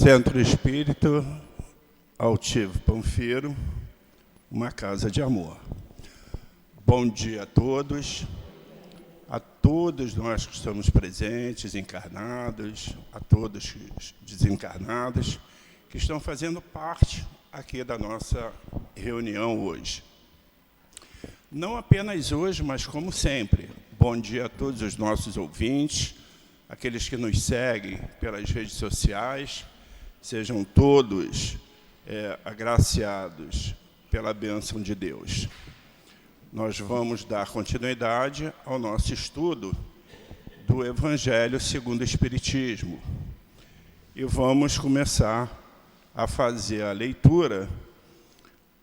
Centro Espírita Altivo Panfiro, uma casa de amor. Bom dia a todos nós que estamos presentes, encarnados, a todos desencarnados, que estão fazendo parte aqui da nossa reunião hoje. Não apenas hoje, mas como sempre. Bom dia a todos os nossos ouvintes, aqueles que nos seguem pelas redes sociais, sejam todos agraciados pela bênção de Deus. Nós vamos dar continuidade ao nosso estudo do Evangelho segundo o Espiritismo. E vamos começar a fazer a leitura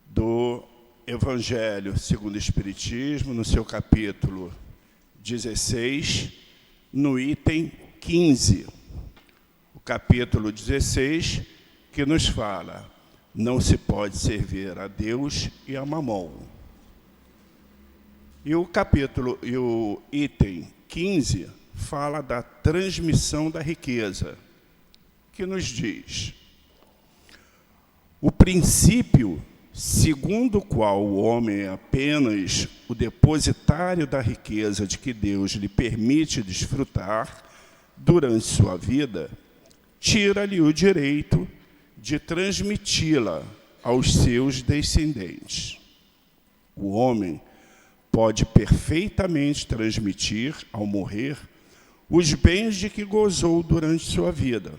do Evangelho segundo o Espiritismo, no seu capítulo 16, no item 15. O capítulo 16, que nos fala: não se pode servir a Deus e a Mamon. E o item 15 fala da transmissão da riqueza, que nos diz: o princípio segundo o qual o homem é apenas o depositário da riqueza de que Deus lhe permite desfrutar durante sua vida, tira-lhe o direito de transmiti-la aos seus descendentes. O homem pode perfeitamente transmitir, ao morrer, os bens de que gozou durante sua vida,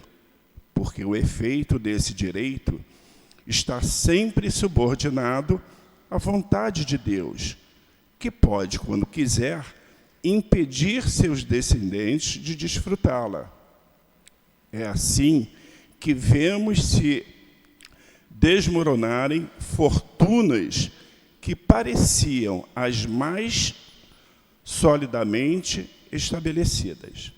porque o efeito desse direito está sempre subordinado à vontade de Deus, que pode, quando quiser, impedir seus descendentes de desfrutá-la. É assim que vemos se desmoronarem fortunas que pareciam as mais solidamente estabelecidas.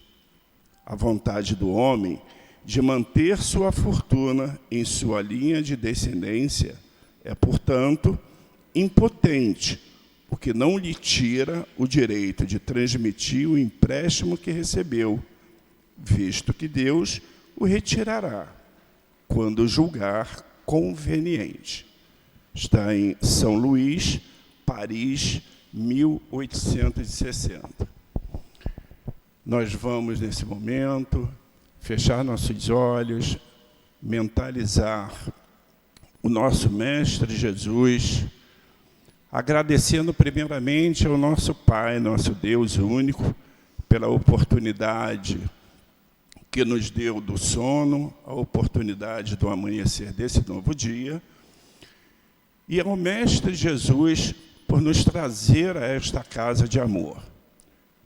A vontade do homem de manter sua fortuna em sua linha de descendência é, portanto, impotente, o que não lhe tira o direito de transmitir o empréstimo que recebeu, visto que Deus o retirará quando julgar conveniente. Está em São Luís, Paris, 1860. Nós vamos, nesse momento, fechar nossos olhos, mentalizar o nosso Mestre Jesus, agradecendo primeiramente ao nosso Pai, nosso Deus único, pela oportunidade que nos deu do sono, a oportunidade do amanhecer desse novo dia, e ao Mestre Jesus por nos trazer a esta casa de amor,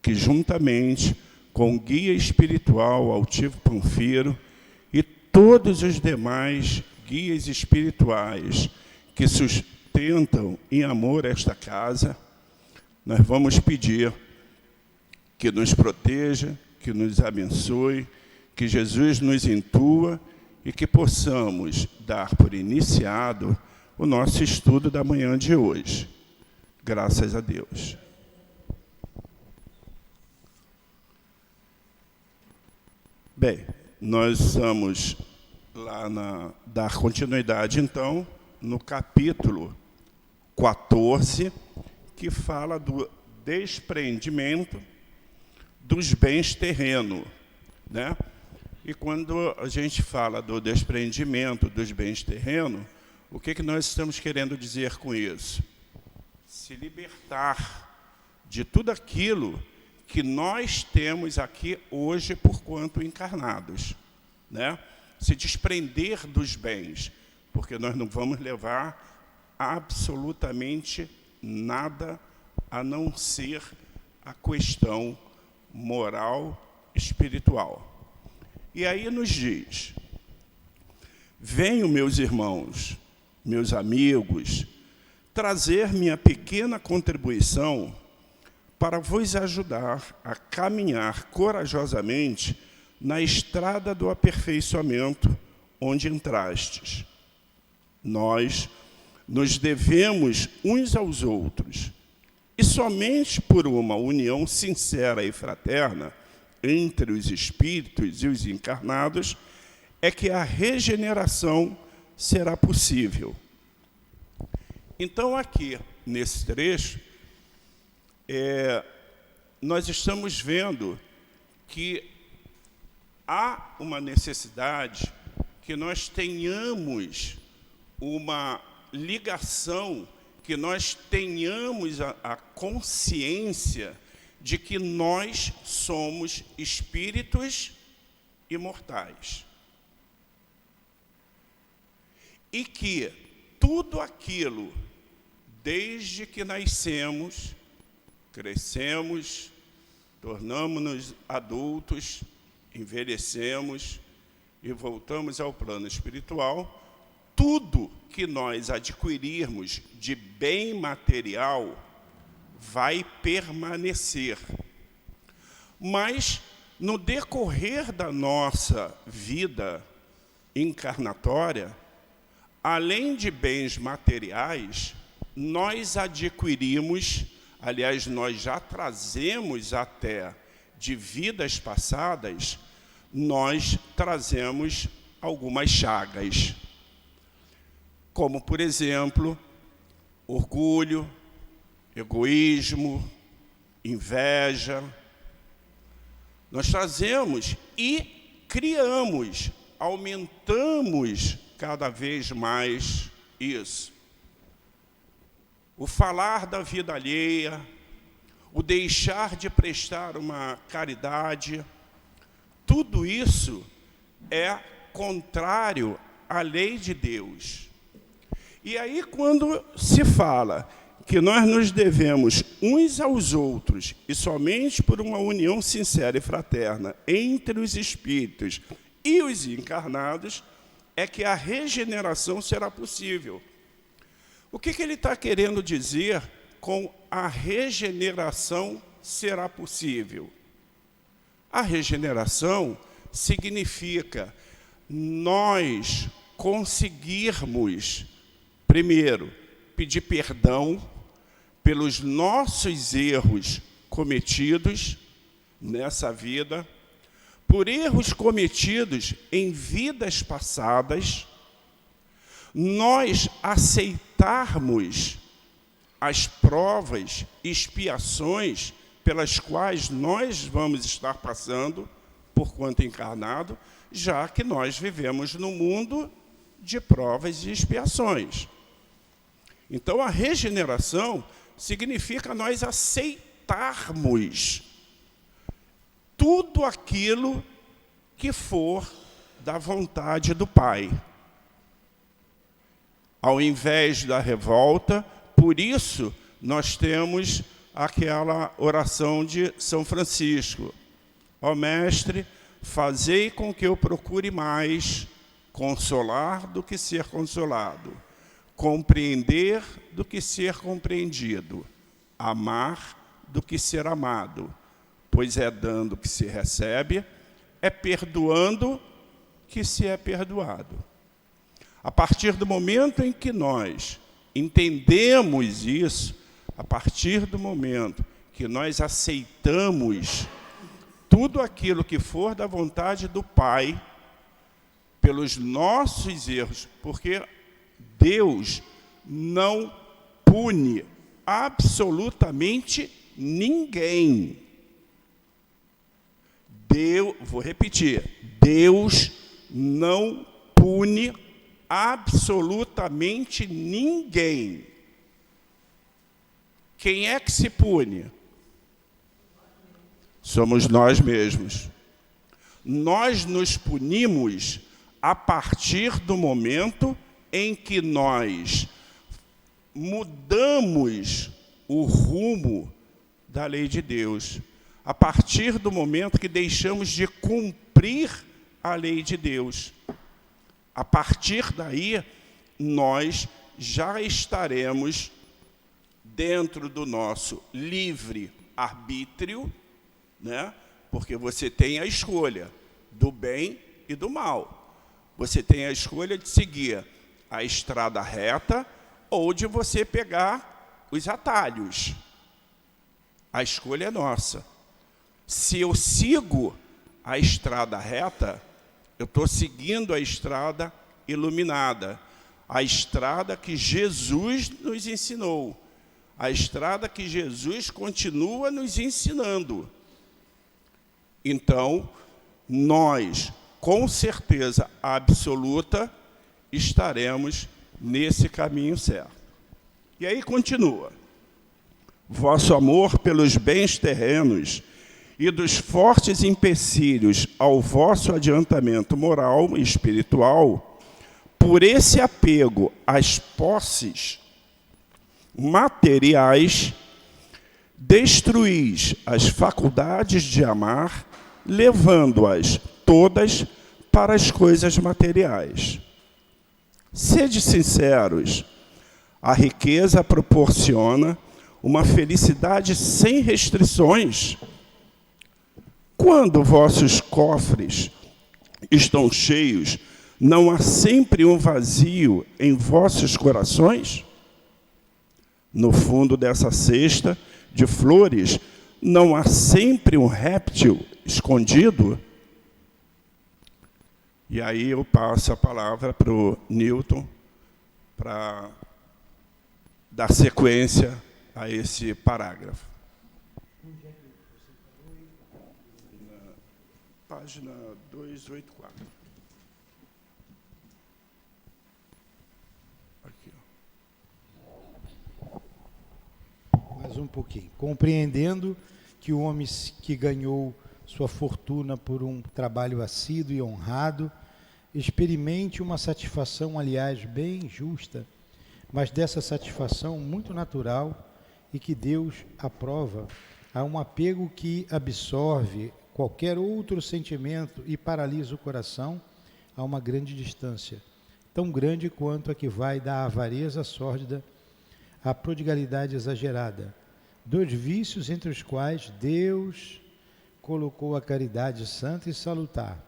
que juntamente com o guia espiritual Altivo Panfiro e todos os demais guias espirituais que sustentam em amor esta casa, nós vamos pedir que nos proteja, que nos abençoe, que Jesus nos intua e que possamos dar por iniciado o nosso estudo da manhã de hoje. Graças a Deus. Bem, nós vamos lá dar continuidade, então, no capítulo 14, que fala do desprendimento dos bens terrenos, né? E quando a gente fala do desprendimento dos bens terrenos, o que nós estamos querendo dizer com isso? Se libertar de tudo aquilo que nós temos aqui hoje por quanto encarnados, né? Se desprender dos bens, porque nós não vamos levar absolutamente nada a não ser a questão moral espiritual. E aí nos diz: venho, meus irmãos, meus amigos, trazer minha pequena contribuição para vos ajudar a caminhar corajosamente na estrada do aperfeiçoamento onde entrastes. Nós nos devemos uns aos outros, e somente por uma união sincera e fraterna entre os espíritos e os encarnados é que a regeneração será possível. Então, aqui, nesse trecho, nós estamos vendo que há uma necessidade que nós tenhamos uma ligação, que nós tenhamos a consciência de que nós somos espíritos imortais. E que tudo aquilo, desde que nascemos, crescemos, tornamos-nos adultos, envelhecemos e voltamos ao plano espiritual, tudo que nós adquirirmos de bem material vai permanecer. Mas, no decorrer da nossa vida encarnatória, além de bens materiais, nós adquirimos, aliás, nós já trazemos até de vidas passadas, nós trazemos algumas chagas. Como, por exemplo, orgulho, egoísmo, inveja. Nós trazemos e criamos, aumentamos cada vez mais isso. O falar da vida alheia, o deixar de prestar uma caridade, tudo isso é contrário à lei de Deus. E aí, quando se fala que nós nos devemos uns aos outros, e somente por uma união sincera e fraterna entre os espíritos e os encarnados, é que a regeneração será possível. O que ele está querendo dizer com a regeneração será possível? A regeneração significa nós conseguirmos, primeiro, pedir perdão pelos nossos erros cometidos nessa vida, por erros cometidos em vidas passadas, nós aceitarmos as provas, expiações pelas quais nós vamos estar passando por quanto encarnado, já que nós vivemos no mundo de provas e expiações. Então, a regeneração significa nós aceitarmos tudo aquilo que for da vontade do Pai. Ao invés da revolta, por isso nós temos aquela oração de São Francisco. Ó Mestre, fazei com que eu procure mais consolar do que ser consolado, compreender do que ser compreendido, amar do que ser amado, pois é dando que se recebe, é perdoando que se é perdoado. A partir do momento em que nós entendemos isso, a partir do momento que nós aceitamos tudo aquilo que for da vontade do Pai, pelos nossos erros, porque Deus não pune absolutamente ninguém. Vou repetir, Deus não pune absolutamente ninguém. Quem é que se pune? Somos nós mesmos. Nós nos punimos a partir do momento em que nós mudamos o rumo da lei de Deus, a partir do momento que deixamos de cumprir a lei de Deus. A partir daí, nós já estaremos dentro do nosso livre-arbítrio, né? Porque você tem a escolha do bem e do mal. Você tem a escolha de seguir a estrada reta ou de você pegar os atalhos. A escolha é nossa. Se eu sigo a estrada reta, Eu estou seguindo a estrada iluminada, a estrada que Jesus nos ensinou, a estrada que Jesus continua nos ensinando. Então, nós, com certeza absoluta, estaremos nesse caminho certo. E aí continua. Vosso amor pelos bens terrenos e dos fortes empecilhos ao vosso adiantamento moral e espiritual, por esse apego às posses materiais, destruís as faculdades de amar, levando-as todas para as coisas materiais. Sede sinceros, a riqueza proporciona uma felicidade sem restrições. Quando vossos cofres estão cheios, não há sempre um vazio em vossos corações? No fundo dessa cesta de flores, não há sempre um réptil escondido? E aí eu passo a palavra para o Newton, para dar sequência a esse parágrafo. Na página 284. Aqui, ó. Mais um pouquinho. Compreendendo que o homem que ganhou sua fortuna por um trabalho assíduo e honrado, experimente uma satisfação, aliás, bem justa, mas dessa satisfação muito natural e que Deus aprova, há um apego que absorve qualquer outro sentimento e paralisa o coração a uma grande distância, tão grande quanto a que vai da avareza sórdida à prodigalidade exagerada, dois vícios entre os quais Deus colocou a caridade santa e salutar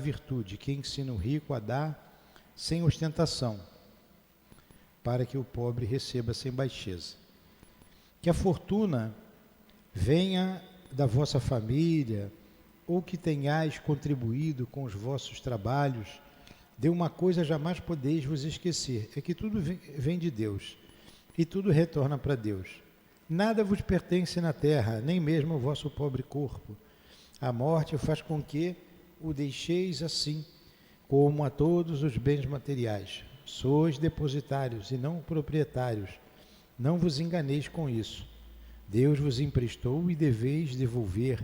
virtude, que ensina o rico a dar sem ostentação, para que o pobre receba sem baixeza. Que a fortuna venha da vossa família, ou que tenhais contribuído com os vossos trabalhos, de uma coisa jamais podeis vos esquecer, é que tudo vem de Deus, e tudo retorna para Deus. Nada vos pertence na terra, nem mesmo o vosso pobre corpo. A morte faz com que o deixeis assim, como a todos os bens materiais. Sois depositários e não proprietários. Não vos enganeis com isso. Deus vos emprestou e deveis devolver.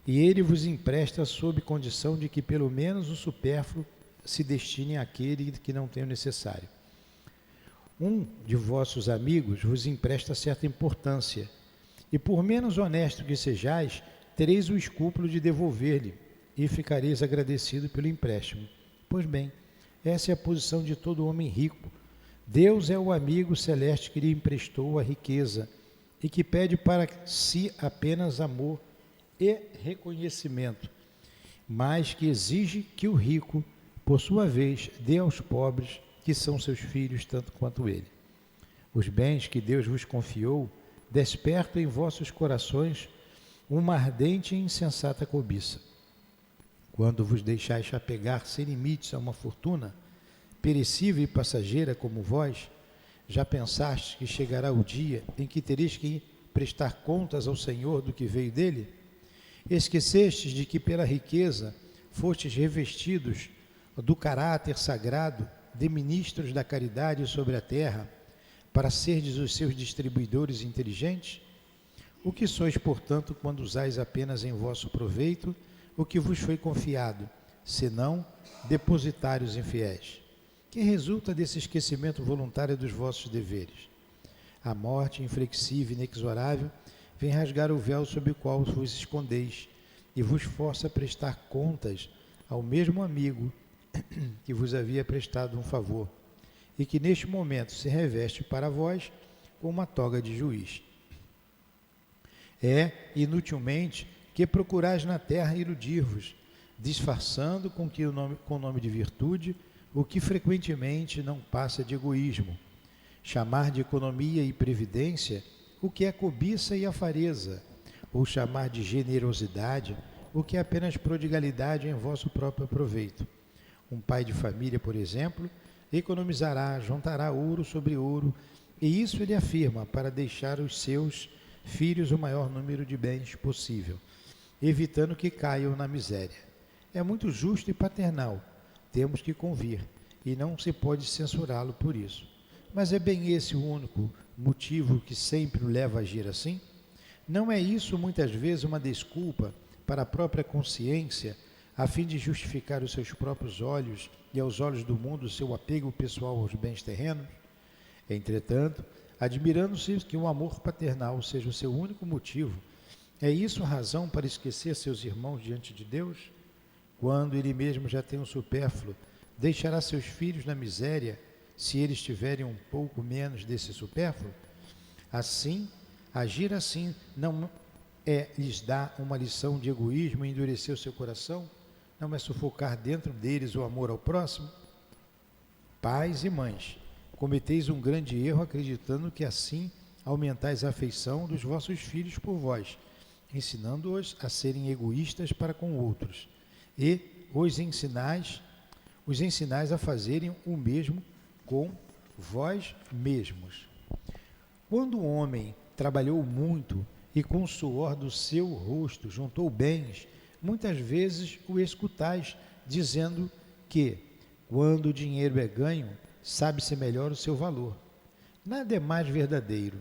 E Ele vos empresta sob condição de que pelo menos o supérfluo se destine àquele que não tem o necessário. Um de vossos amigos vos empresta certa importância, e por menos honesto que sejais, tereis o escrúpulo de devolver-lhe, e ficareis agradecido pelo empréstimo. Pois bem, essa é a posição de todo homem rico. Deus é o amigo celeste que lhe emprestou a riqueza, e que pede para si apenas amor e reconhecimento, mas que exige que o rico, por sua vez, dê aos pobres, que são seus filhos tanto quanto ele. Os bens que Deus vos confiou despertam em vossos corações uma ardente e insensata cobiça. Quando vos deixais apegar sem limites a uma fortuna, perecível e passageira como vós, já pensastes que chegará o dia em que tereis que prestar contas ao Senhor do que veio dele? Esquecestes de que pela riqueza fostes revestidos do caráter sagrado de ministros da caridade sobre a terra, para serdes os seus distribuidores inteligentes? O que sois, portanto, quando usais apenas em vosso proveito o que vos foi confiado, senão depositários infiéis? Que resulta desse esquecimento voluntário dos vossos deveres? A morte, inflexível e inexorável, vem rasgar o véu sob o qual vos escondeis e vos força a prestar contas ao mesmo amigo que vos havia prestado um favor e que neste momento se reveste para vós com uma toga de juiz. É, inutilmente, que procurais na terra iludir-vos, disfarçando com o nome de virtude o que frequentemente não passa de egoísmo, chamar de economia e previdência o que é cobiça e avareza, ou chamar de generosidade o que é apenas prodigalidade em vosso próprio proveito. Um pai de família, por exemplo, economizará, juntará ouro sobre ouro, e isso ele afirma para deixar aos seus filhos o maior número de bens possível, evitando que caiam na miséria. É muito justo e paternal, temos que convir, e não se pode censurá-lo por isso. Mas é bem esse o único motivo que sempre o leva a agir assim? Não é isso muitas vezes uma desculpa para a própria consciência, a fim de justificar os seus próprios olhos e aos olhos do mundo o seu apego pessoal aos bens terrenos? Entretanto, admirando-se que o amor paternal seja o seu único motivo, é isso a razão para esquecer seus irmãos diante de Deus? Quando ele mesmo já tem um supérfluo, deixará seus filhos na miséria, se eles tiverem um pouco menos desse supérfluo? Assim, agir assim não é lhes dar uma lição de egoísmo e endurecer o seu coração? Não é sufocar dentro deles o amor ao próximo? Pais e mães, cometeis um grande erro acreditando que assim aumentais a afeição dos vossos filhos por vós, ensinando-os a serem egoístas para com outros, e os ensinais a fazerem o mesmo com vós mesmos. Quando o homem trabalhou muito e com o suor do seu rosto juntou bens, muitas vezes o escutais dizendo que, quando o dinheiro é ganho, sabe-se melhor o seu valor. Nada é mais verdadeiro.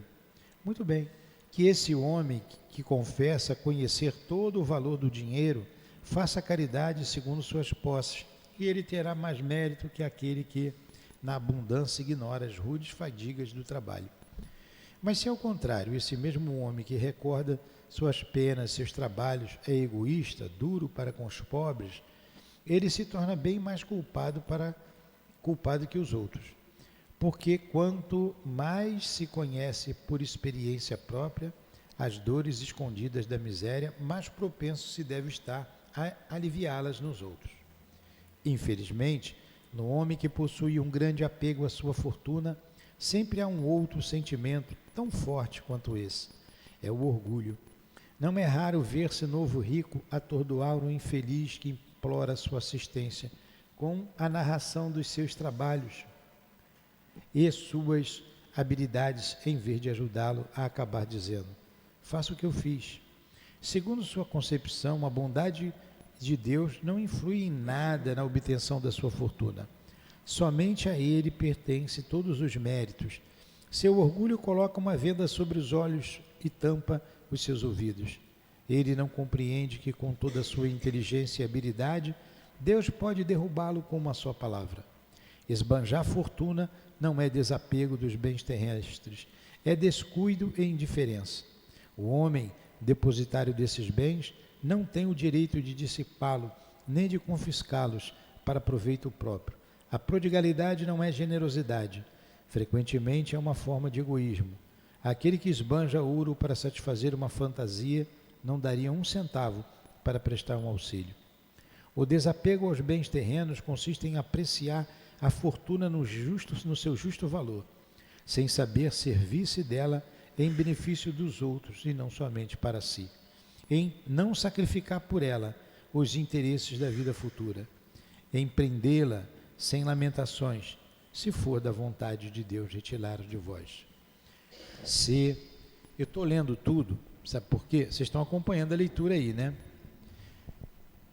Muito bem, que esse homem que confessa conhecer todo o valor do dinheiro, faça caridade segundo suas posses, e ele terá mais mérito que aquele que, na abundância, ignora as rudes fadigas do trabalho. Mas se ao contrário, esse mesmo homem que recorda suas penas, seus trabalhos, é egoísta, duro para com os pobres, ele se torna bem mais culpado que os outros. Porque quanto mais se conhece por experiência própria as dores escondidas da miséria, mais propenso se deve estar a aliviá-las nos outros. Infelizmente, no homem que possui um grande apego à sua fortuna, sempre há um outro sentimento tão forte quanto esse: é o orgulho. Não é raro ver-se novo rico atordoar um infeliz que implora sua assistência com a narração dos seus trabalhos e suas habilidades, em vez de ajudá-lo a acabar dizendo: faça o que eu fiz. Segundo sua concepção, a bondade de Deus não influi em nada na obtenção da sua fortuna. Somente a ele pertence todos os méritos. Seu orgulho coloca uma venda sobre os olhos e tampa os seus ouvidos. Ele não compreende que, com toda a sua inteligência e habilidade, Deus pode derrubá-lo com uma só palavra. Esbanjar fortuna não é desapego dos bens terrestres, é descuido e indiferença. O homem, depositário desses bens, não tem o direito de dissipá-lo, nem de confiscá-los para proveito próprio. A prodigalidade não é generosidade, frequentemente é uma forma de egoísmo. Aquele que esbanja ouro para satisfazer uma fantasia não daria um centavo para prestar um auxílio. O desapego aos bens terrenos consiste em apreciar a fortuna no seu justo valor, sem saber servir-se dela em benefício dos outros e não somente para si, em não sacrificar por ela os interesses da vida futura, em prendê-la sem lamentações, se for da vontade de Deus retirar de vós. Se eu estou lendo tudo, sabe por quê? Vocês estão acompanhando a leitura aí, né?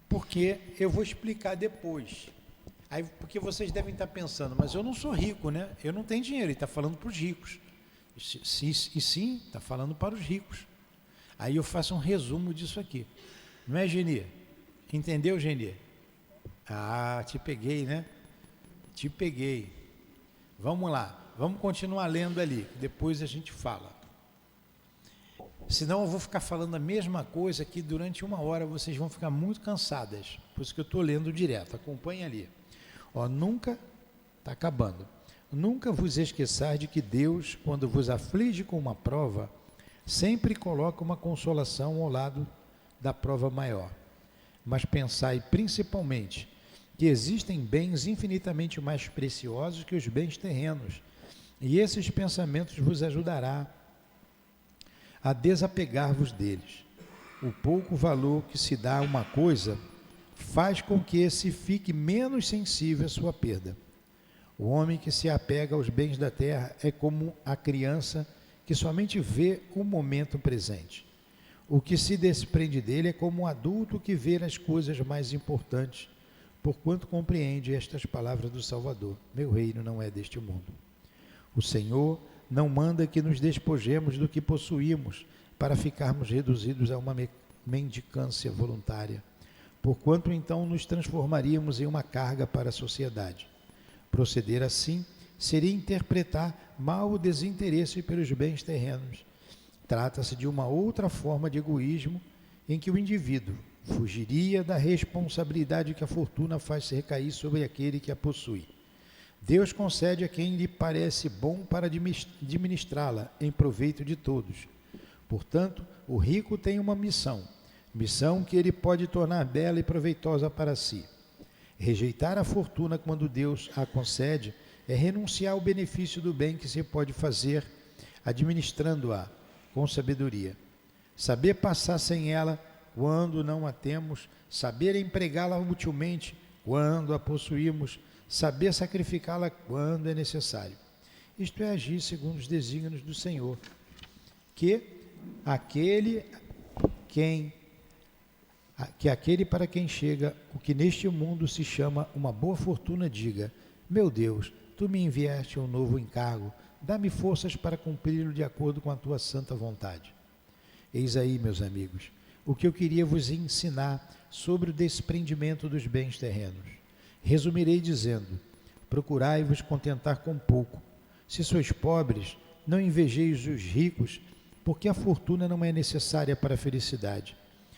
Porque eu vou explicar depois. Aí, porque vocês devem estar pensando, mas eu não sou rico, né? Eu não tenho dinheiro, ele está falando para os ricos. E sim, está falando para os ricos. Aí eu faço um resumo disso aqui. Não é, Geni? Entendeu, Geni? Ah, te peguei, né? Te peguei. Vamos lá, vamos continuar lendo ali, depois a gente fala. Senão eu vou ficar falando a mesma coisa aqui durante 1 hora, vocês vão ficar muito cansadas. Por isso que eu estou lendo direto, acompanha ali. Ó, nunca, está acabando, nunca vos esqueçais de que Deus, quando vos aflige com uma prova, sempre coloca uma consolação ao lado da prova maior. Mas pensai principalmente que existem bens infinitamente mais preciosos que os bens terrenos, e esses pensamentos vos ajudará a desapegar-vos deles. o pouco valor que se dá a uma coisa faz com que se fique menos sensível à sua perda. O homem que se apega aos bens da terra é como a criança que somente vê o momento presente. O que se desprende dele é como um adulto que vê as coisas mais importantes, porquanto compreende estas palavras do Salvador: meu reino não é deste mundo. O Senhor não manda que nos despojemos do que possuímos para ficarmos reduzidos a uma mendicância voluntária, porquanto então nos transformaríamos em uma carga para a sociedade. Proceder assim seria interpretar mal o desinteresse pelos bens terrenos. Trata-se de uma outra forma de egoísmo em que o indivíduo fugiria da responsabilidade que a fortuna faz recair sobre aquele que a possui. Deus concede a quem lhe parece bom para administrá-la em proveito de todos. Portanto, o rico tem uma missão que ele pode tornar bela e proveitosa para si. Rejeitar a fortuna quando Deus a concede é renunciar ao benefício do bem que se pode fazer administrando-a com sabedoria. Saber passar sem ela quando não a temos, saber empregá-la utilmente quando a possuímos, saber sacrificá-la quando é necessário. Isto é agir segundo os desígnios do Senhor, que aquele para quem chega o que neste mundo se chama uma boa fortuna diga: meu Deus, tu me enviaste um novo encargo, dá-me forças para cumpri-lo de acordo com a tua santa vontade. Eis aí, meus amigos, o que eu queria vos ensinar sobre o desprendimento dos bens terrenos. Resumirei dizendo: procurai-vos contentar com pouco. Se sois pobres, não invejeis os ricos, porque a fortuna não é necessária para a felicidade.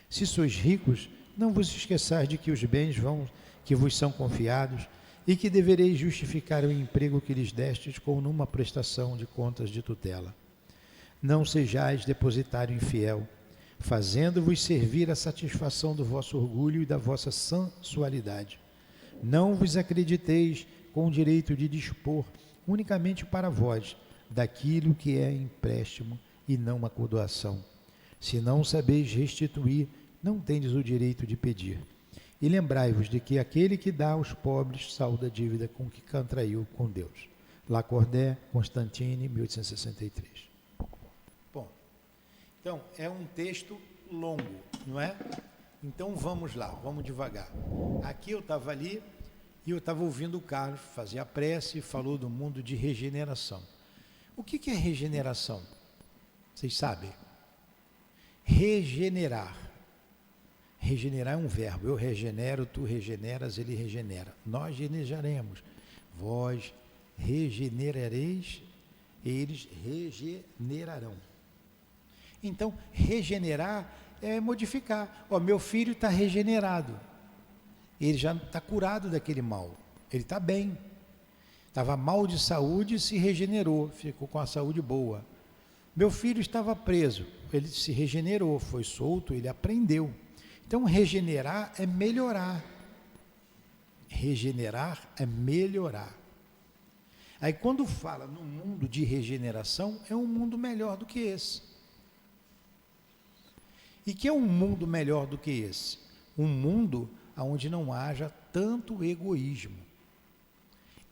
Se sois ricos, não vos esqueçais de que os bens que vos são confiados e que devereis justificar o emprego que lhes destes com numa prestação de contas de tutela. Não sejais depositário infiel, fazendo-vos servir a satisfação do vosso orgulho e da vossa sensualidade. Não vos acrediteis com o direito de dispor unicamente para vós daquilo que é empréstimo e não uma doação. Se não sabeis restituir, não tendes o direito de pedir. E lembrai-vos de que aquele que dá aos pobres salda a dívida com que contraiu com Deus. Lacordaire, Constantine, 1863. Bom, então é um texto longo, não é? Então vamos lá, vamos devagar. Aqui eu estava ali e eu estava ouvindo o Carlos fazer a prece e falou do mundo de regeneração. O que é regeneração? Vocês sabem? Regenerar. Regenerar é um verbo. Eu regenero, tu regeneras, ele regenera. Nós regeneraremos. Vós regenerareis, eles regenerarão. Então, regenerar é modificar. Ó, meu filho está regenerado. Ele já está curado daquele mal. Ele está bem. Estava mal de saúde e se regenerou. Ficou com a saúde boa. Meu filho estava preso. Ele se regenerou, foi solto, ele aprendeu. Então, regenerar é melhorar. Regenerar é melhorar. Aí, quando fala no mundo de regeneração, é um mundo melhor do que esse. E que é um mundo melhor do que esse? Um mundo onde não haja tanto egoísmo.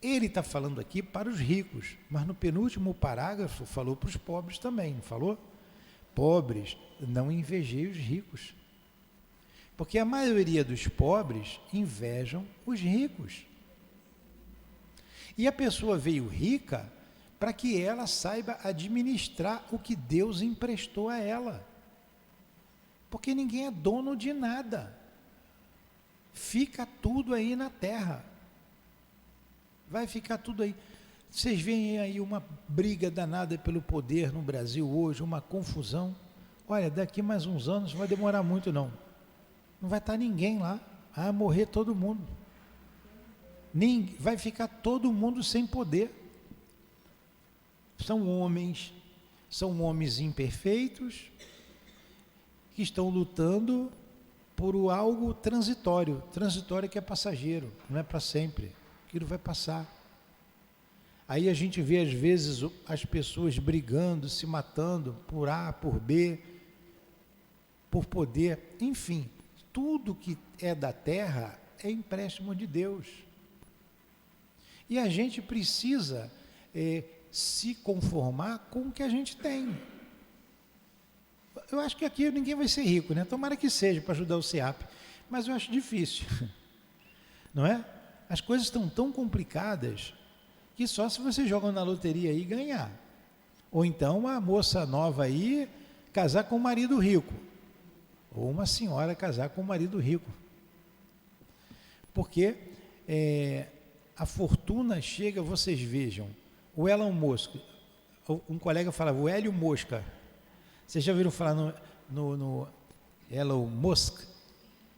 Ele está falando aqui para os ricos, mas no penúltimo parágrafo falou para os pobres também, não falou? Pobres, não invejei os ricos. Porque a maioria dos pobres invejam os ricos. E a pessoa veio rica para que ela saiba administrar o que Deus emprestou a ela. Porque ninguém é dono de nada. Fica tudo aí na terra. Vai ficar tudo aí. Vocês veem aí uma briga danada pelo poder no Brasil hoje, uma confusão. Olha, daqui mais uns anos não vai demorar muito não. Não vai estar ninguém lá. Vai morrer todo mundo. Vai ficar todo mundo sem poder. São homens imperfeitos que estão lutando por algo transitório que é passageiro, não é para sempre. Aquilo vai passar. Aí a gente vê às vezes as pessoas brigando, se matando por A, por B. por poder, enfim, tudo que é da terra é empréstimo de Deus. E a gente precisa se conformar com o que a gente tem. Eu acho que aqui ninguém vai ser rico, né? Tomara que seja para ajudar o SEAP, mas eu acho difícil, não é? As coisas estão tão complicadas que só se você joga na loteria aí e ganhar. Ou então uma moça nova aí casar com um marido rico, ou uma senhora casar com um marido rico. Porque a fortuna chega, vocês vejam, o Elon Musk, um colega falava, o Hélio Mosca, vocês já ouviram falar no Elon Musk?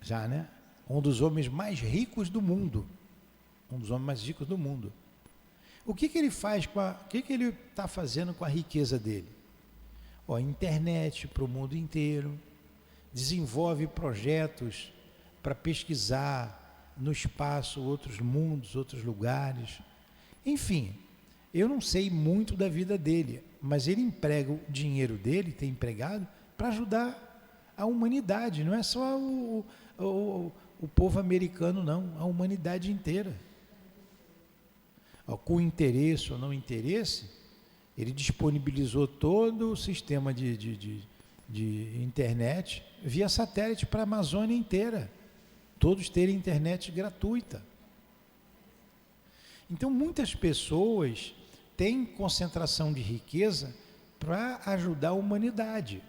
Já, né? Um dos homens mais ricos do mundo. Um dos homens mais ricos do mundo. O que ele faz o que ele está fazendo com a riqueza dele? Internet para o mundo inteiro, desenvolve projetos para pesquisar no espaço outros mundos, outros lugares. Enfim, eu não sei muito da vida dele, mas ele emprega o dinheiro dele, tem empregado, para ajudar a humanidade. Não é só o povo americano, não, a humanidade inteira. Com interesse ou não interesse, ele disponibilizou todo o sistema de internet via satélite para a Amazônia inteira. Todos terem internet gratuita. Então, muitas pessoas têm concentração de riqueza para ajudar a humanidade,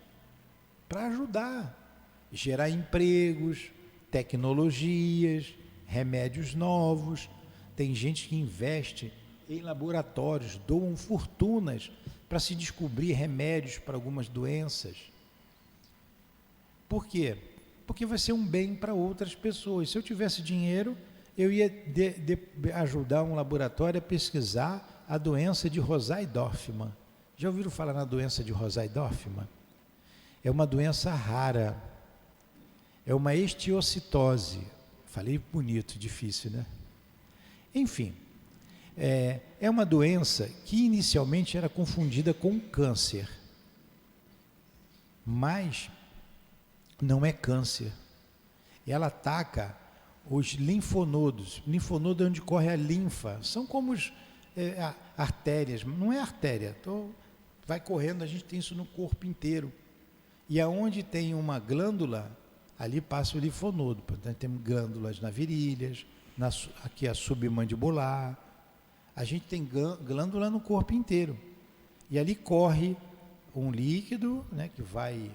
para ajudar, gerar empregos, tecnologias, remédios novos. Tem gente que investe em laboratórios, doam fortunas para se descobrir remédios para algumas doenças. Por quê? Porque vai ser um bem para outras pessoas. Se eu tivesse dinheiro, eu ia ajudar um laboratório a pesquisar a doença de Rosai-Dorfman. Já ouviram falar na doença de Rosai-Dorfman? É uma doença rara. É uma estiocitose. Falei bonito, difícil, né? Enfim, é uma doença que inicialmente era confundida com câncer, mas não é câncer. Ela ataca os linfonodos. Linfonodo é onde corre a linfa, são como artérias, não é artéria, vai correndo, a gente tem isso no corpo inteiro. E aonde tem uma glândula, ali passa o linfonodo. Portanto, temos glândulas na virilhas, aqui a submandibular, a gente tem glândula no corpo inteiro, e ali corre um líquido, né, que vai,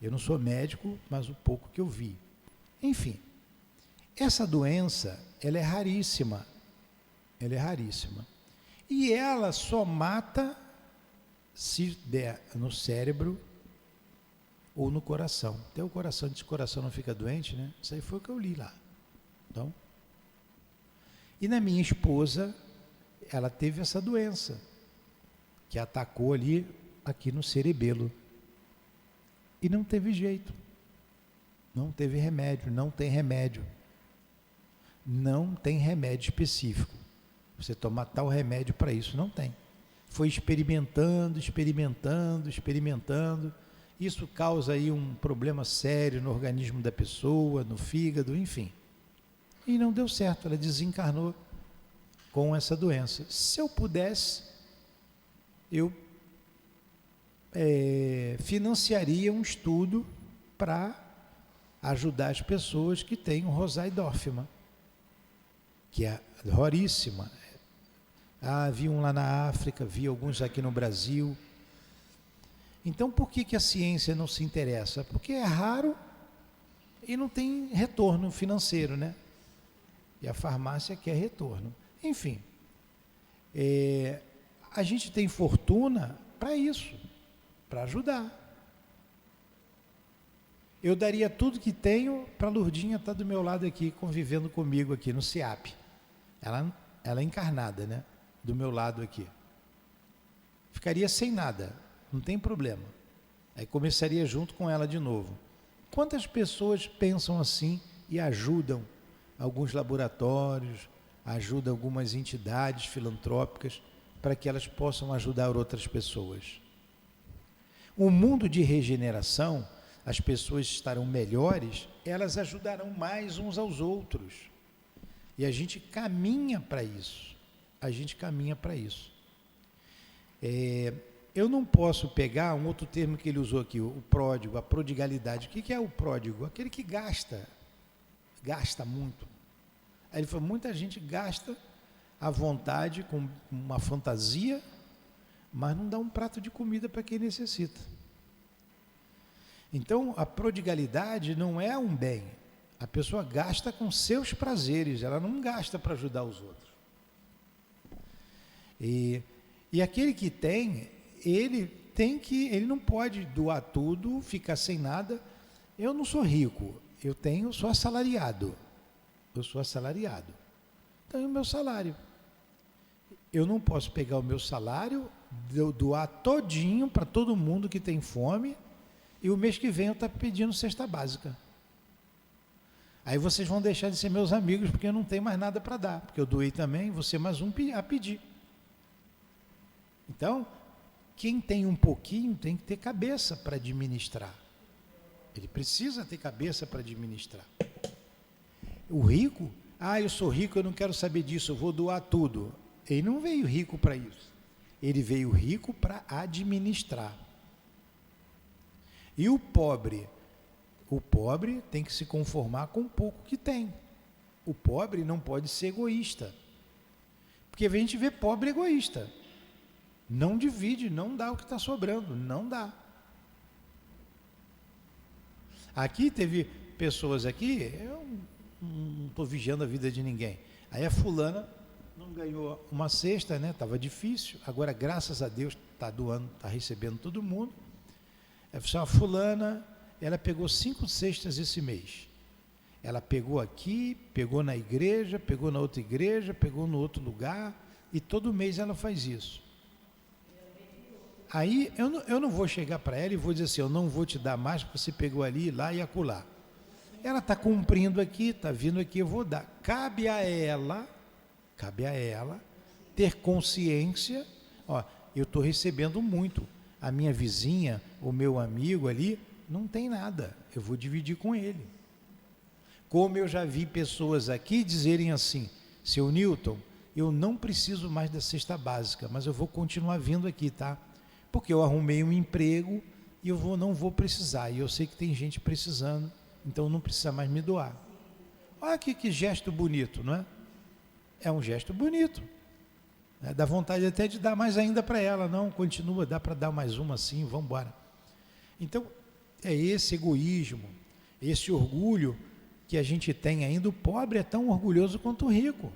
eu não sou médico, mas o pouco que eu vi. Enfim, essa doença, ela é raríssima, e ela só mata se der no cérebro ou no coração. Até o coração, diz que o coração não fica doente, né? Isso aí foi o que eu li lá. Então, e na minha esposa, ela teve essa doença, que atacou aqui no cerebelo. E não teve jeito. Não teve remédio, não tem remédio. Não tem remédio específico. Você tomar tal remédio para isso, não tem. Foi experimentando. Isso causa aí um problema sério no organismo da pessoa, no fígado, enfim. E não deu certo, ela desencarnou com essa doença. Se eu pudesse, eu financiaria um estudo para ajudar as pessoas que têm o Rosai-Dorfman, que é raríssima. Vi um lá na África, vi alguns aqui no Brasil. Então, por que a ciência não se interessa? Porque é raro e não tem retorno financeiro, né? E a farmácia quer retorno. Enfim, a gente tem fortuna para isso, para ajudar. Eu daria tudo que tenho para a Lurdinha estar do meu lado aqui, convivendo comigo aqui no SEAP. Ela é encarnada, né? Do meu lado aqui. Ficaria sem nada, não tem problema. Aí começaria junto com ela de novo. Quantas pessoas pensam assim e ajudam alguns laboratórios, ajudam algumas entidades filantrópicas para que elas possam ajudar outras pessoas? O mundo de regeneração as pessoas estarão melhores, elas ajudarão mais uns aos outros. E a gente caminha para isso. Eu não posso pegar um outro termo que ele usou aqui, o pródigo, a prodigalidade. O que é o pródigo? Aquele que gasta muito. Aí ele falou, muita gente gasta à vontade, com uma fantasia, mas não dá um prato de comida para quem necessita. Então, a prodigalidade não é um bem. A pessoa gasta com seus prazeres, ela não gasta para ajudar os outros. E aquele que tem, ele não pode doar tudo, ficar sem nada. Eu não sou rico, sou assalariado. Tenho o meu salário. Eu não posso pegar o meu salário, doar todinho para todo mundo que tem fome, e o mês que vem eu estou pedindo cesta básica. Aí vocês vão deixar de ser meus amigos, porque eu não tenho mais nada para dar, porque eu doei também, você mais um a pedir. Então, quem tem um pouquinho tem que ter cabeça para administrar. Ele precisa ter cabeça para administrar. O rico, eu sou rico, eu não quero saber disso, eu vou doar tudo. Ele não veio rico para isso. Ele veio rico para administrar. E o pobre tem que se conformar com o pouco que tem. O pobre não pode ser egoísta. Porque a gente vê pobre egoísta. Não divide, não dá o que está sobrando, não dá. Aqui teve pessoas aqui, eu não estou vigiando a vida de ninguém. Aí a fulana não ganhou uma cesta, né? Estava difícil. Agora, graças a Deus, está doando, está recebendo todo mundo. A fulana, ela pegou 5 cestas esse mês. Ela pegou aqui, pegou na igreja, pegou na outra igreja, pegou no outro lugar, e todo mês ela faz isso. Aí eu não vou chegar para ela e vou dizer assim, eu não vou te dar mais porque você pegou ali, lá e acolá. Ela está cumprindo aqui, está vindo aqui, eu vou dar. Cabe a ela ter consciência, eu estou recebendo muito. A minha vizinha, o meu amigo ali, não tem nada, eu vou dividir com ele. Como eu já vi pessoas aqui dizerem assim, seu Newton, eu não preciso mais da cesta básica, mas eu vou continuar vindo aqui, tá? Porque eu arrumei um emprego e eu não vou precisar, e eu sei que tem gente precisando, então não precisa mais me doar. Olha que gesto bonito, não é? É um gesto bonito. Dá vontade até de dar mais ainda para ela, não, continua, dá para dar mais uma assim, vamos embora. Então, é esse egoísmo, esse orgulho que a gente tem ainda. O pobre é tão orgulhoso quanto o rico.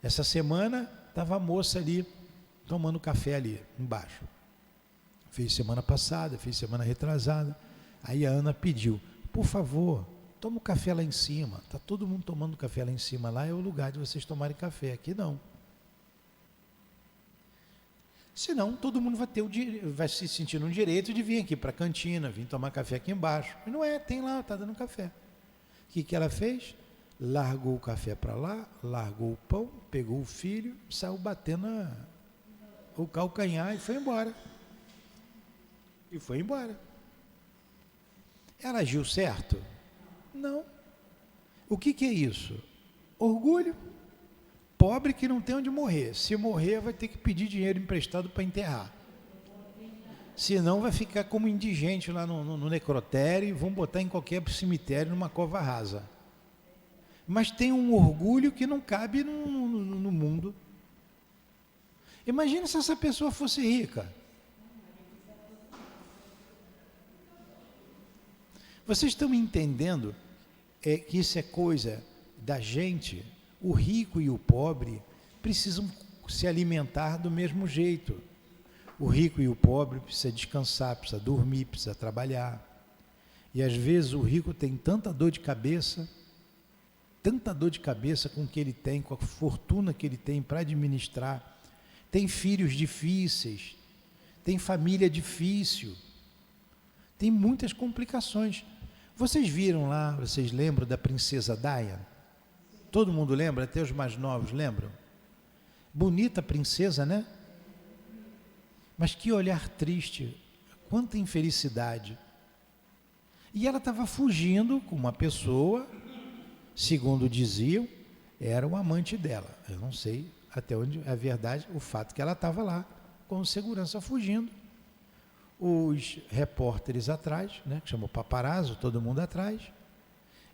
Essa semana estava a moça ali, tomando café ali embaixo. Fez semana passada, fez semana retrasada. Aí a Ana pediu, por favor, toma o café lá em cima. Está todo mundo tomando café lá em cima. Lá é o lugar de vocês tomarem café, aqui não. Senão todo mundo vai se sentir no direito de vir aqui para a cantina, vir tomar café aqui embaixo. Mas não é, tem lá, está dando café. O que ela fez? Largou o café para lá, largou o pão, pegou o filho, saiu batendo o calcanhar e foi embora. Ela agiu certo? Não. O que é isso? Orgulho. Pobre que não tem onde morrer. Se morrer, vai ter que pedir dinheiro emprestado para enterrar. Senão vai ficar como indigente lá no necrotério e vão botar em qualquer cemitério, numa cova rasa. Mas tem um orgulho que não cabe no mundo. Imagina se essa pessoa fosse rica. Vocês estão entendendo que isso é coisa da gente? O rico e o pobre precisam se alimentar do mesmo jeito. O rico e o pobre precisam descansar, precisam dormir, precisam trabalhar. E às vezes o rico tem tanta dor de cabeça com o que ele tem, com a fortuna que ele tem para administrar. Tem filhos difíceis, tem família difícil, tem muitas complicações. Vocês viram lá, vocês lembram da princesa Diana? Todo mundo lembra? Até os mais novos lembram? Bonita princesa, né? Mas que olhar triste, quanta infelicidade. E ela estava fugindo com uma pessoa, segundo diziam, era o amante dela. Eu não sei até onde é verdade o fato que ela estava lá com segurança fugindo. Os repórteres atrás, né, que chamou paparazzo, todo mundo atrás.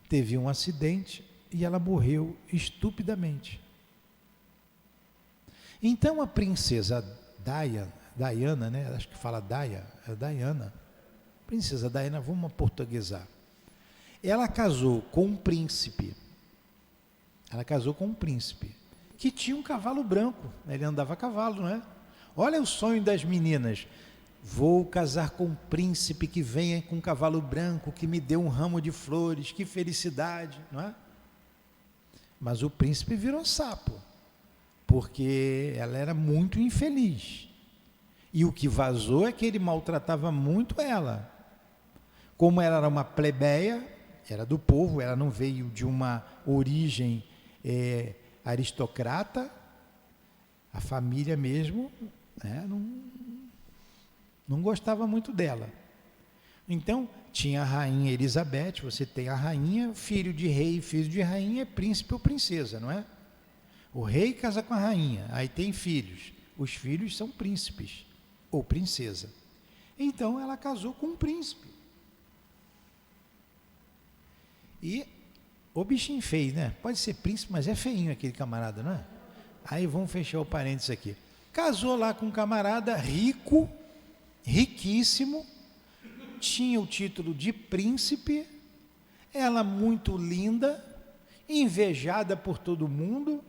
Teve um acidente e ela morreu estupidamente. Então a princesa Diana, né, acho que fala Diana, princesa Diana, vamos portuguesar. Ela casou com um príncipe. Ela casou com um príncipe que tinha um cavalo branco. Ele andava a cavalo, não é? Olha o sonho das meninas. Vou casar com um príncipe que venha com um cavalo branco, que me dê um ramo de flores, que felicidade, não é? Mas o príncipe virou sapo, porque ela era muito infeliz. E o que vazou é que ele maltratava muito ela. Como ela era uma plebeia, era do povo, ela não veio de uma origem aristocrata, a família mesmo, né, não gostava muito dela. Então, tinha a rainha Elizabeth, você tem a rainha, filho de rei e filho de rainha, é príncipe ou princesa, não é? O rei casa com a rainha, aí tem filhos. Os filhos são príncipes ou princesa. Então, ela casou com um príncipe. E o bichinho feio, né? Pode ser príncipe, mas é feinho aquele camarada, não é? Aí vamos fechar o parênteses aqui. Casou lá com um camarada rico, riquíssimo, tinha o título de príncipe, ela muito linda, invejada por todo mundo.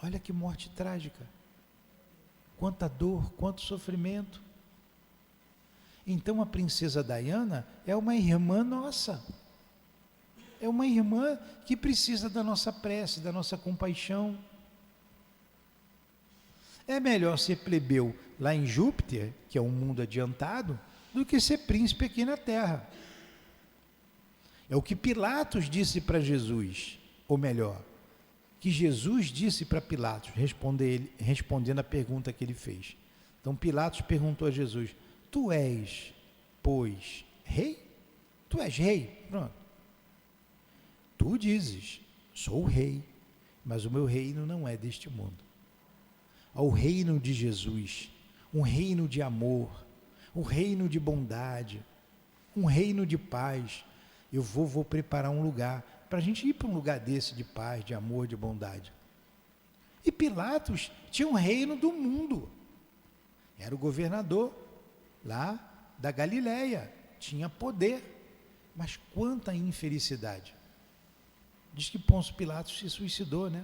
Olha que morte trágica. Quanta dor, quanto sofrimento. Então a princesa Diana é uma irmã nossa. É uma irmã que precisa da nossa prece, da nossa compaixão. É melhor ser plebeu lá em Júpiter, que é um mundo adiantado, do que ser príncipe aqui na Terra. É o que Pilatos disse para Jesus, ou melhor, que Jesus disse para Pilatos, respondendo a pergunta que ele fez. Então Pilatos perguntou a Jesus: tu és, pois, rei? Tu és rei? Pronto. Tu dizes, sou o rei, mas o meu reino não é deste mundo. Ao reino de Jesus, um reino de amor, um reino de bondade, um reino de paz. Eu vou preparar um lugar, para a gente ir para um lugar desse de paz, de amor, de bondade. E Pilatos tinha um reino do mundo. Era o governador lá da Galileia, tinha poder. Mas quanta infelicidade. Diz que Pôncio Pilatos se suicidou, né?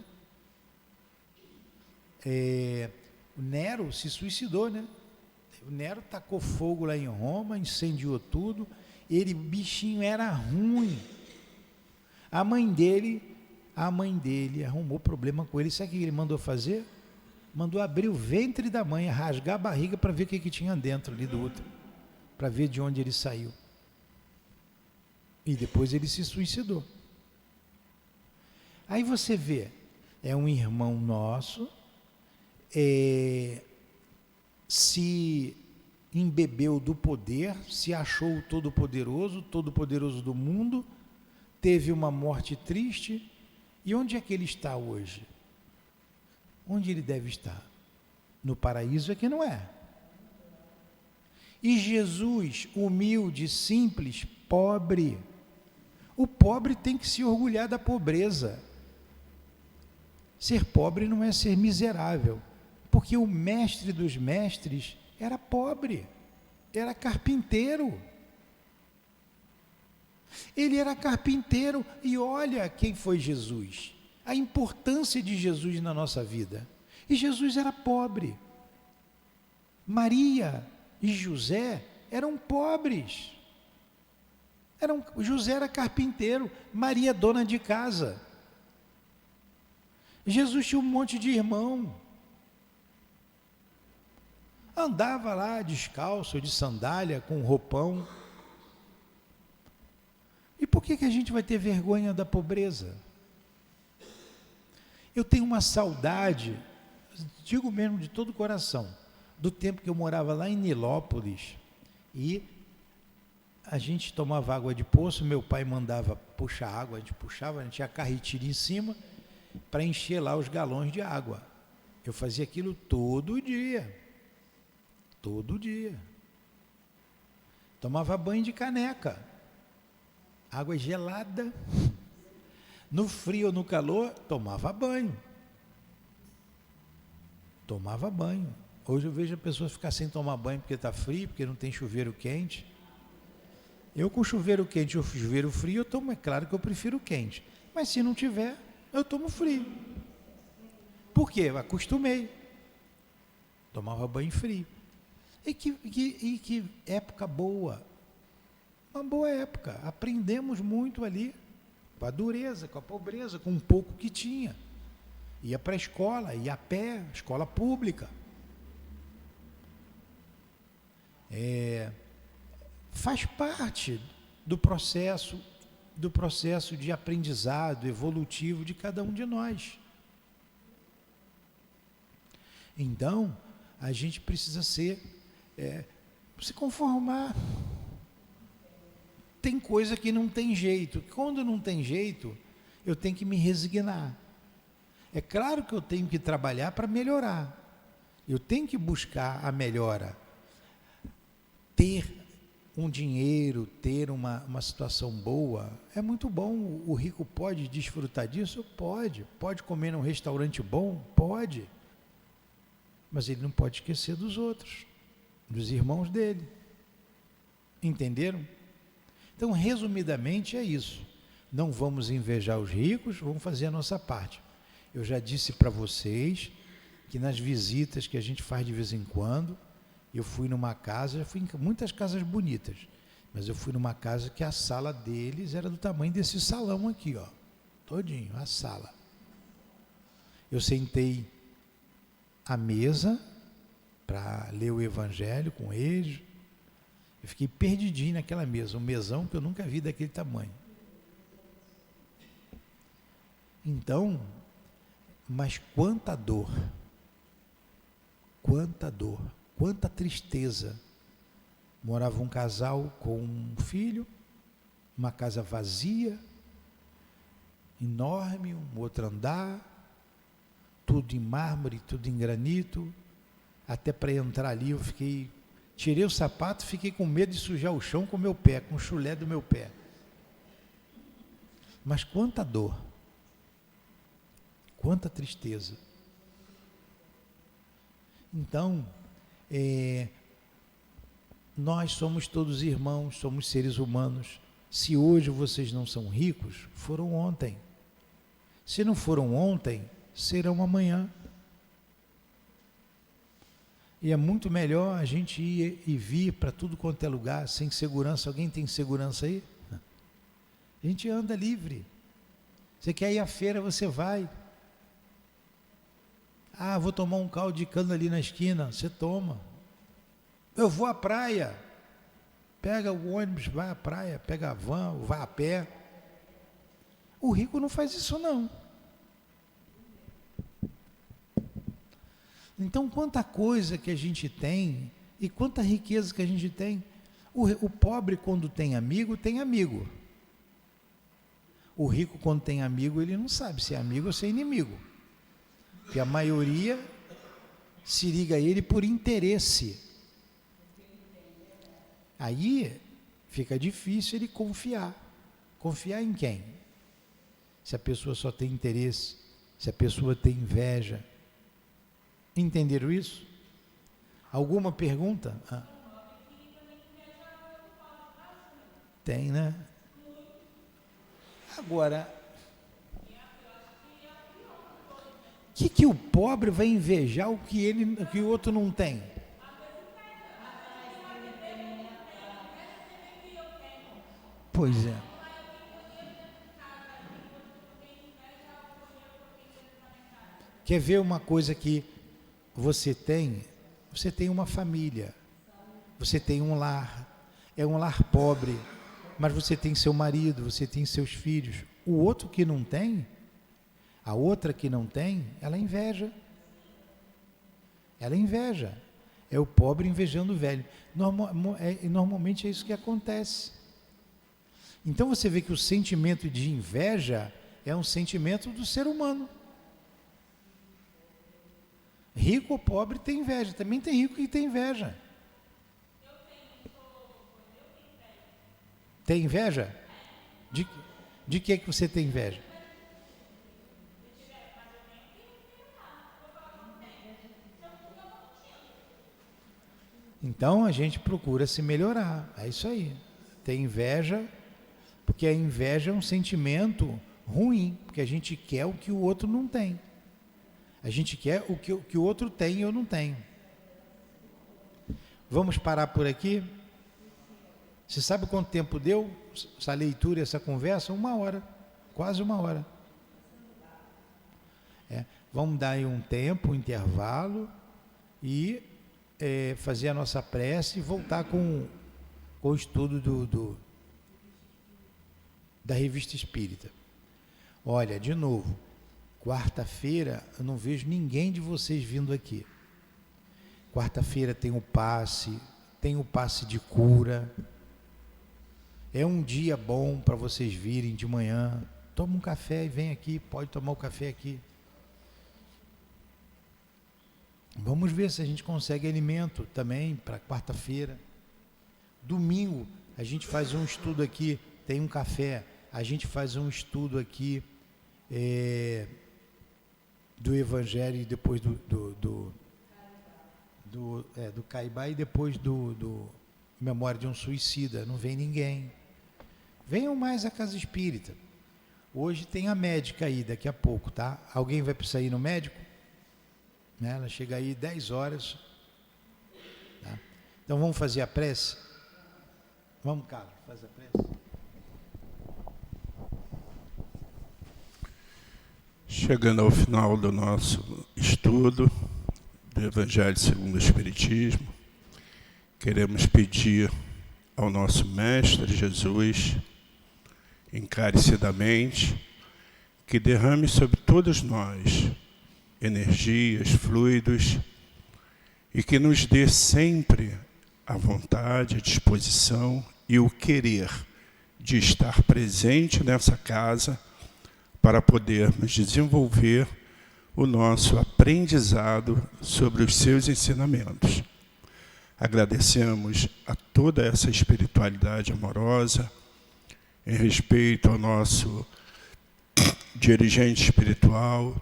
O Nero se suicidou, né? O Nero tacou fogo lá em Roma, incendiou tudo. O bichinho era ruim. A mãe dele arrumou problema com ele. Sabe o que ele mandou fazer? Mandou abrir o ventre da mãe, rasgar a barriga para ver o que tinha dentro ali do útero, para ver de onde ele saiu. E depois ele se suicidou. Aí você vê, é um irmão nosso, se embebeu do poder, se achou o todo-poderoso do mundo, teve uma morte triste. E onde é que ele está hoje? Onde ele deve estar? No paraíso é que não é. E Jesus, humilde, simples, pobre. O pobre tem que se orgulhar da pobreza. Ser pobre não é ser miserável, porque o mestre dos mestres era pobre, era carpinteiro. Ele era carpinteiro e olha quem foi Jesus, a importância de Jesus na nossa vida. E Jesus era pobre. Maria e José eram pobres. José era carpinteiro, Maria dona de casa. Jesus tinha um monte de irmão. Andava lá descalço, de sandália, com roupão. E por que a gente vai ter vergonha da pobreza? Eu tenho uma saudade, digo mesmo de todo o coração, do tempo que eu morava lá em Nilópolis e a gente tomava água de poço, meu pai mandava puxar água, a gente puxava, a gente tinha a carretilha em cima para encher lá os galões de água. Eu fazia aquilo todo dia. Todo dia. Tomava banho de caneca. Água gelada. No frio ou no calor, tomava banho. Tomava banho. Hoje eu vejo a pessoa ficar sem tomar banho porque está frio, porque não tem chuveiro quente. Eu com chuveiro quente ou chuveiro frio, eu tomo, é claro que eu prefiro quente. Mas se não tiver, eu tomo frio. Por quê? Eu acostumei. Tomava banho frio. E que época boa. Uma boa época. Aprendemos muito ali. Com a dureza, com a pobreza, com um pouco que tinha. Ia para a escola, ia a pé, escola pública. Faz parte do processo de aprendizado evolutivo de cada um de nós. Então, a gente precisa se conformar. Tem coisa que não tem jeito. Quando não tem jeito, eu tenho que me resignar. É claro que eu tenho que trabalhar para melhorar. Eu tenho que buscar a melhora. Ter um dinheiro, ter uma situação boa, é muito bom. O rico pode desfrutar disso? Pode. Pode comer num restaurante bom? Pode. Mas ele não pode esquecer dos outros, dos irmãos dele. Entenderam? Então, resumidamente, é isso. Não vamos invejar os ricos, vamos fazer a nossa parte. Eu já disse para vocês que nas visitas que a gente faz de vez em quando, eu fui numa casa, já fui em muitas casas bonitas, mas eu fui numa casa que a sala deles era do tamanho desse salão aqui, ó, todinho, a sala. Eu sentei à mesa para ler o Evangelho com eles. Eu fiquei perdidinho naquela mesa, um mesão que eu nunca vi daquele tamanho. Então, mas quanta dor, quanta tristeza. Morava um casal com um filho, uma casa vazia, enorme, um outro andar, tudo em mármore, tudo em granito. Até para entrar ali eu tirei o sapato, fiquei com medo de sujar o chão com o meu pé, com o chulé do meu pé. Mas quanta dor, quanta tristeza. Então, nós somos todos irmãos, somos seres humanos. Se hoje vocês não são ricos, foram ontem. Se não foram ontem, serão amanhã. E é muito melhor a gente ir e vir para tudo quanto é lugar, sem segurança. Alguém tem segurança aí? A gente anda livre. Você quer ir à feira, você vai. Ah, vou tomar um caldo de cana ali na esquina. Você toma. Eu vou à praia. Pega o ônibus, vai à praia, pega a van, vai a pé. O rico não faz isso não. Então, quanta coisa que a gente tem e quanta riqueza que a gente tem. O pobre, quando tem amigo, tem amigo. O rico, quando tem amigo, ele não sabe se é amigo ou se é inimigo. Porque a maioria se liga a ele por interesse. Aí fica difícil ele confiar. Confiar em quem? Se a pessoa só tem interesse, se a pessoa tem inveja. Entenderam isso? Alguma pergunta? Tem, né? Agora, que o pobre vai invejar o que o outro não tem? Pois é. Quer ver uma coisa que você tem uma família, você tem um lar, é um lar pobre, mas você tem seu marido, você tem seus filhos. O outro que não tem, a outra que não tem, ela inveja. Ela inveja. É o pobre invejando o velho. Normalmente é isso que acontece. Então você vê que o sentimento de inveja é um sentimento do ser humano. Rico ou pobre tem inveja. Também tem rico que tem inveja. Tem inveja? De que você tem inveja? Então a gente procura se melhorar. É isso aí. Tem inveja, porque a inveja é um sentimento ruim, porque a gente quer o que o outro não tem. A gente quer o que o outro tem e eu não tenho. Vamos parar por aqui? Você sabe quanto tempo deu essa leitura, essa conversa? 1 hora, quase 1 hora. Vamos dar aí um tempo, um intervalo e fazer a nossa prece e voltar com o estudo da Revista Espírita. Olha, de novo, quarta-feira eu não vejo ninguém de vocês vindo aqui. Quarta-feira tem o passe de cura. É um dia bom para vocês virem de manhã. Toma um café e vem aqui, pode tomar o café aqui. Vamos ver se a gente consegue alimento também para quarta-feira. Domingo a gente faz um estudo aqui, tem um café. A gente faz um estudo aqui do Evangelho e depois do Caibá e depois do Memória de um Suicida. Não vem ninguém. Venham mais à Casa Espírita. Hoje tem a médica aí, daqui a pouco, tá? Alguém vai precisar ir no médico? Ela chega aí 10 horas. Tá? Então vamos fazer a prece? Vamos, Carlos, faz a prece. Chegando ao final do nosso estudo do Evangelho segundo o Espiritismo, queremos pedir ao nosso Mestre Jesus, encarecidamente, que derrame sobre todos nós energias, fluidos, e que nos dê sempre a vontade, a disposição e o querer de estar presente nessa casa para podermos desenvolver o nosso aprendizado sobre os seus ensinamentos. Agradecemos a toda essa espiritualidade amorosa, em respeito ao nosso dirigente espiritual,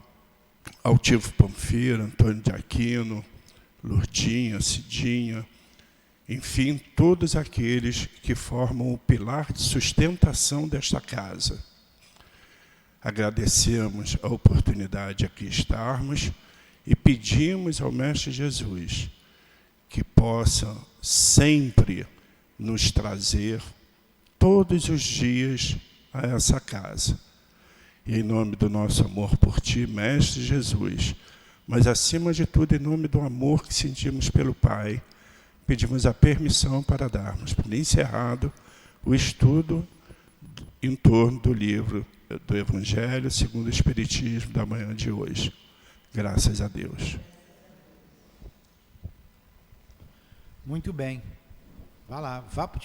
Altivo Panfiro, Antônio de Aquino, Lourdinha, Cidinha, enfim, todos aqueles que formam o pilar de sustentação desta casa. Agradecemos a oportunidade de aqui estarmos e pedimos ao Mestre Jesus que possa sempre nos trazer todos os dias a essa casa. E em nome do nosso amor por Ti, Mestre Jesus, mas acima de tudo, em nome do amor que sentimos pelo Pai, pedimos a permissão para darmos por encerrado o estudo em torno do livro do Evangelho segundo o Espiritismo da manhã de hoje. Graças a Deus. Muito bem. Vá lá, vá para o